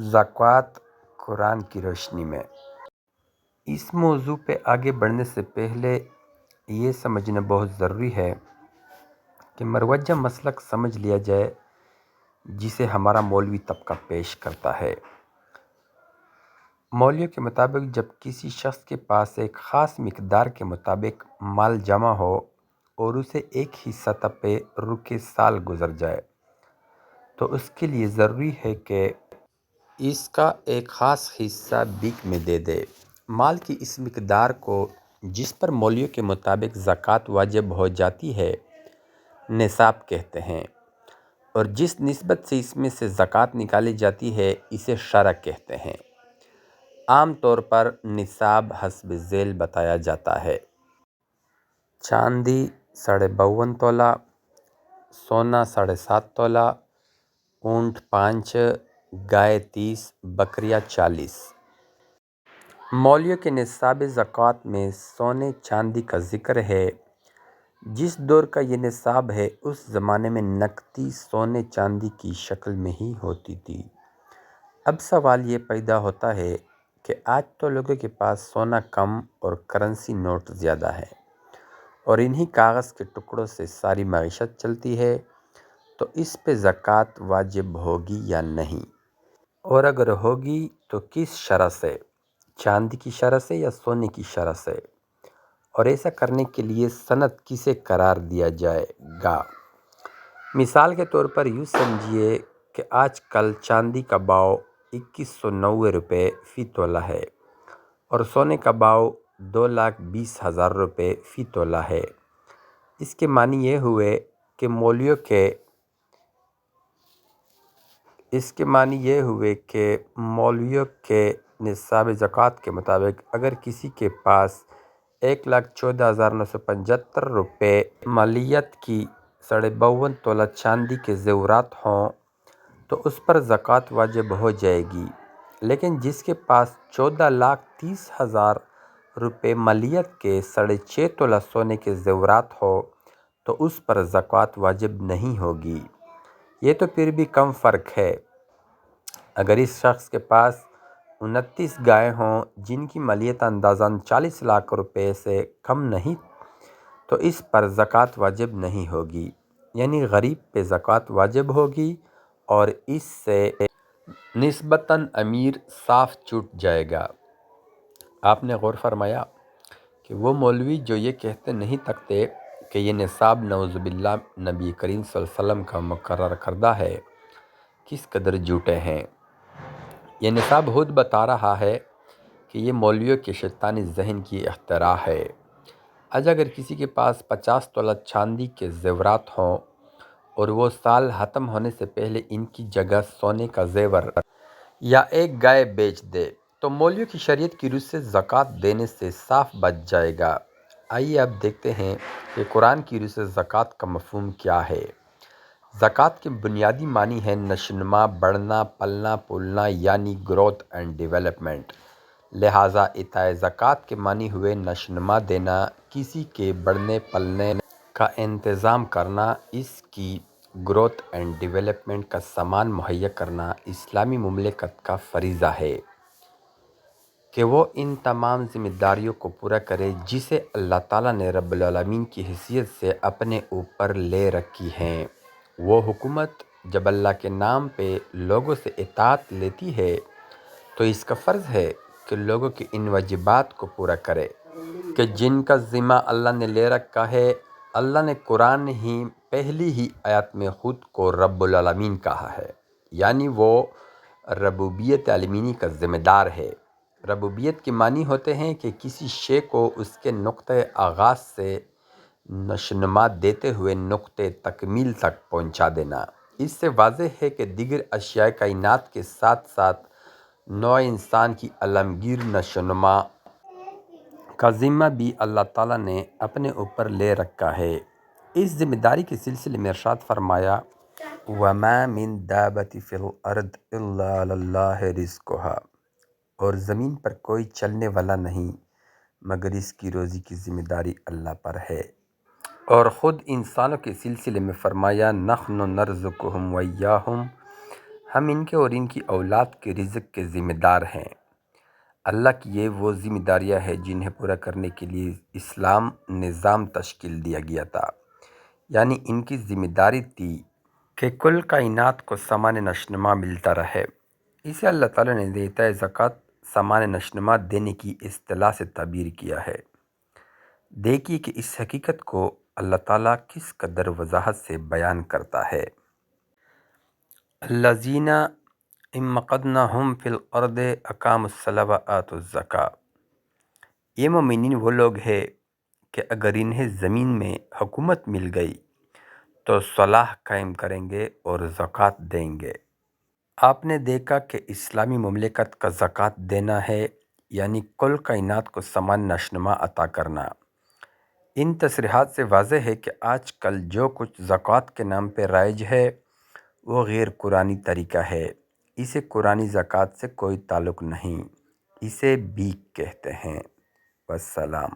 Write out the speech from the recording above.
زکوٰۃ قرآن کی روشنی میں۔ اس موضوع پہ آگے بڑھنے سے پہلے یہ سمجھنا بہت ضروری ہے کہ مروجہ مسلک سمجھ لیا جائے جسے ہمارا مولوی طبقہ پیش کرتا ہے۔ مولویوں کے مطابق جب کسی شخص کے پاس ایک خاص مقدار کے مطابق مال جمع ہو اور اسے ایک ہی سطح پہ رکے سال گزر جائے تو اس کے لیے ضروری ہے کہ اس کا ایک خاص حصہ بھیک میں دے دے۔ مال کی اس مقدار کو جس پر مولویوں کے مطابق زکوٰۃ واجب ہو جاتی ہے نصاب کہتے ہیں، اور جس نسبت سے اس میں سے زکوٰۃ نکالی جاتی ہے اسے شرع کہتے ہیں۔ عام طور پر نصاب حسب ذیل بتایا جاتا ہے: چاندی 52.5 تولہ، سونا 7.5 تولہ، اونٹ 5، گائے 30، بکریاں 40۔ مولویوں کے نصاب زکوٰۃ میں سونے چاندی کا ذکر ہے۔ جس دور کا یہ نصاب ہے اس زمانے میں نقدی سونے چاندی کی شکل میں ہی ہوتی تھی۔ اب سوال یہ پیدا ہوتا ہے کہ آج تو لوگوں کے پاس سونا کم اور کرنسی نوٹ زیادہ ہے اور انہی کاغذ کے ٹکڑوں سے ساری معیشت چلتی ہے، تو اس پہ زکوٰۃ واجب ہوگی یا نہیں؟ اور اگر ہوگی تو کس شرح سے؟ چاندی کی شرح سے یا سونے کی شرح سے؟ اور ایسا کرنے کے لیے سند کسے قرار دیا جائے گا؟ مثال کے طور پر یوں سمجھیے کہ آج کل چاندی کا بھاؤ 2190 روپے فی تولہ ہے اور سونے کا بھاؤ 2,20,000 روپے فی تولہ ہے۔ اس کے معنی یہ ہوئے کہ مولویوں کے نصاب زکوٰۃ کے مطابق اگر کسی کے پاس 1,14,975 روپے مالیت کی 52 تولہ چاندی کے زیورات ہوں تو اس پر زکوٰۃ واجب ہو جائے گی، لیکن جس کے پاس 14,30,000 روپے مالیت کے 6.5 تولہ سونے کے زیورات ہو تو اس پر زکوٰۃ واجب نہیں ہوگی۔ یہ تو پھر بھی کم فرق ہے۔ اگر اس شخص کے پاس 29 گائے ہوں جن کی مالیت اندازاً 40 لاکھ روپے سے کم نہیں تو اس پر زکوٰۃ واجب نہیں ہوگی، یعنی غریب پہ زکوٰۃ واجب ہوگی اور اس سے نسبتاً امیر صاف چھوٹ جائے گا۔ آپ نے غور فرمایا کہ وہ مولوی جو یہ کہتے نہیں تھکتے کہ یہ نصاب نعوذ باللہ نبی کریم صلی اللہ علیہ وسلم کا مقرر کردہ ہے، کس قدر جھوٹے ہیں۔ یہ نصاب خود بتا رہا ہے کہ یہ مولویوں کے شیطانی ذہن کی اختراع ہے۔ آج اگر کسی کے پاس 50 تولہ چاندی کے زیورات ہوں اور وہ سال ختم ہونے سے پہلے ان کی جگہ سونے کا زیور یا ایک گائے بیچ دے تو مولویوں کی شریعت کی روح سے زکوٰۃ دینے سے صاف بچ جائے گا۔ آئیے اب دیکھتے ہیں کہ قرآن کی روح سے زکوٰۃ کا مفہوم کیا ہے۔ زکوٰۃ کے بنیادی معنی ہے نشوونما، بڑھنا، پلنا پھولنا، یعنی گروتھ اینڈ ڈیولپمنٹ۔ لہٰذا عطائے زکوٰۃ کے معنی ہوئے نشوونما دینا، کسی کے بڑھنے پلنے کا انتظام کرنا، اس کی گروتھ اینڈ ڈیولپمنٹ کا سامان مہیا کرنا اسلامی مملکت کا فریضہ ہے کہ وہ ان تمام ذمہ داریوں کو پورا کرے جسے اللہ تعالیٰ نے رب العالمین کی حیثیت سے اپنے اوپر لے رکھی ہیں۔ وہ حکومت جب اللہ کے نام پہ لوگوں سے اطاعت لیتی ہے تو اس کا فرض ہے کہ لوگوں کی ان واجبات کو پورا کرے کہ جن کا ذمہ اللہ نے لے رکھا ہے۔ اللہ نے قرآن ہی پہلی ہی آیت میں خود کو رب العالمین کہا ہے، یعنی وہ ربوبیت عالمینی کا ذمہ دار ہے۔ ربوبیت کے معنی ہوتے ہیں کہ کسی شے کو اس کے نقطۂ آغاز سے نشوونما دیتے ہوئے نقطۂ تکمیل تک پہنچا دینا۔ اس سے واضح ہے کہ دیگر اشیاء کائنات کے ساتھ ساتھ نوع انسان کی عالمگیر نشوونما کا ذمہ بھی اللہ تعالیٰ نے اپنے اوپر لے رکھا ہے۔ اس ذمہ داری کے سلسلے میں ارشاد فرمایا: وَمَا مِن دَابَّةٍ فِي الْأَرْضِ إِلَّا عَلَى اللَّهِ رِزْقُهَا، اور زمین پر کوئی چلنے والا نہیں مگر اس کی روزی کی ذمہ داری اللہ پر ہے۔ اور خود انسانوں کے سلسلے میں فرمایا: نَحْنُ نَرْزُقُهُمْ وَإِيَّاكُمْ، ہم ان کے اور ان کی اولاد کے رزق کے ذمہ دار ہیں۔ اللہ کی یہ وہ ذمہ داریاں ہیں جنہیں پورا کرنے کے لیے اسلام نظام تشکیل دیا گیا تھا، یعنی ان کی ذمہ داری تھی کہ کل کائنات کو سامان نشونما ملتا رہے۔ اسے اللہ تعالیٰ نے دیتا زکوٰۃ سامان نشونما دینے کی اصطلاح سے تعبیر کیا ہے۔ دیکھیے کہ اس حقیقت کو اللہ تعالیٰ کس قدر وضاحت سے بیان کرتا ہے۔ الذین ان مکناہم فی الارض اقاموا الصلاۃ وآتوا الزکاۃ، یہ مومنین وہ لوگ ہیں کہ اگر انہیں زمین میں حکومت مل گئی تو صلاح قائم کریں گے اور زکوٰۃ دیں گے۔ آپ نے دیکھا کہ اسلامی مملکت کا زکوٰۃ دینا ہے، یعنی کل کائنات کو سامان نشونما عطا کرنا۔ ان تصریحات سے واضح ہے کہ آج کل جو کچھ زکوٰۃ کے نام پہ رائج ہے وہ غیر قرآنی طریقہ ہے۔ اسے قرآنی زکوٰۃ سے کوئی تعلق نہیں، اسے بھیک کہتے ہیں۔ والسلام۔